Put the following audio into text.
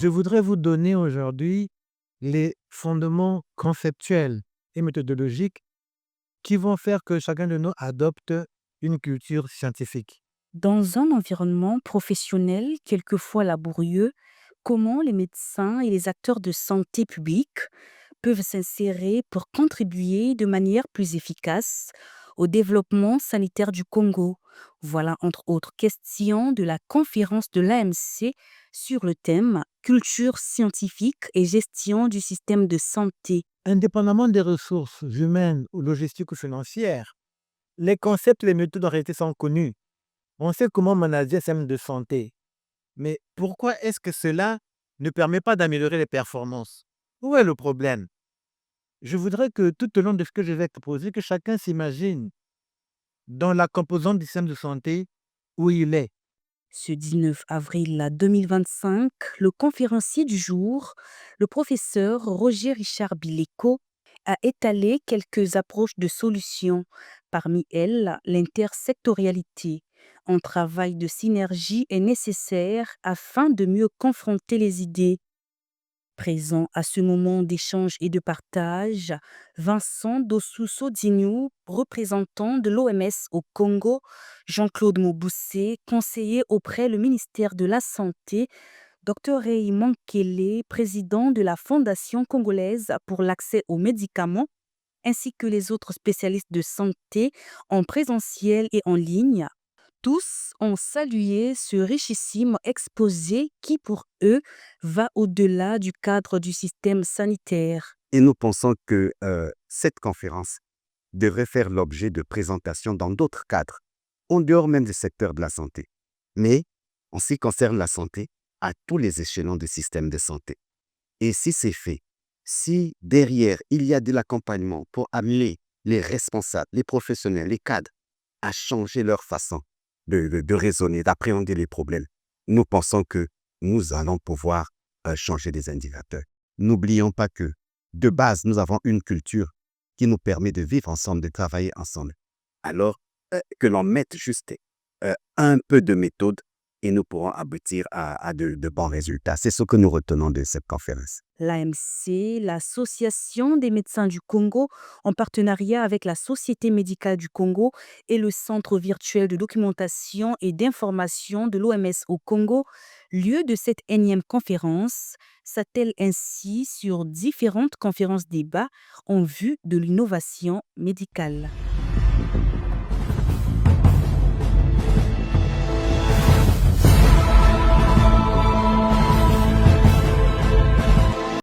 Je voudrais vous donner aujourd'hui les fondements conceptuels et méthodologiques qui vont faire que chacun de nous adopte une culture scientifique. Dans un environnement professionnel quelquefois laborieux, comment les médecins et les acteurs de santé publique peuvent s'insérer pour contribuer de manière plus efficace au développement sanitaire du Congo? Voilà entre autres questions de la conférence de l'AMC sur le thème culture scientifique et gestion du système de santé. Indépendamment des ressources humaines ou logistiques ou financières, les concepts et les méthodes en réalité sont connus. On sait comment manager un système de santé. Mais pourquoi est-ce que cela ne permet pas d'améliorer les performances? Où est le problème? Je voudrais que tout au long de ce que je vais proposer, que chacun s'imagine dans la composante du système de santé où il est. Ce 19 avril 2025, le conférencier du jour, le professeur Roger Richard Bileco, a étalé quelques approches de solutions, parmi elles l'intersectorialité. Un travail de synergie est nécessaire afin de mieux confronter les idées. Présent à ce moment d'échange et de partage, Vincent Dossou-Dignou, représentant de l'OMS au Congo, Jean-Claude Moboussé, conseiller auprès le ministère de la Santé, Dr Ray Mankele, président de la Fondation congolaise pour l'accès aux médicaments, ainsi que les autres spécialistes de santé en présentiel et en ligne, tous ont salué ce richissime exposé qui, pour eux, va au-delà du cadre du système sanitaire. Et nous pensons que cette conférence devrait faire l'objet de présentations dans d'autres cadres, en dehors même du secteur de la santé. Mais, en ce qui concerne la santé, à tous les échelons du système de santé. Et si c'est fait, si derrière il y a de l'accompagnement pour amener les responsables, les professionnels, les cadres à changer leur façon de raisonner, d'appréhender les problèmes, nous pensons que nous allons pouvoir changer des indicateurs. N'oublions pas que, de base, nous avons une culture qui nous permet de vivre ensemble, de travailler ensemble. Alors, que l'on mette juste un peu de méthode et nous pourrons aboutir à de bons résultats. C'est ce que nous retenons de cette conférence. L'AMC, l'Association des médecins du Congo, en partenariat avec la Société médicale du Congo et le Centre virtuel de documentation et d'information de l'OMS au Congo, lieu de cette énième conférence, s'attelle ainsi sur différentes conférences débats en vue de l'innovation médicale.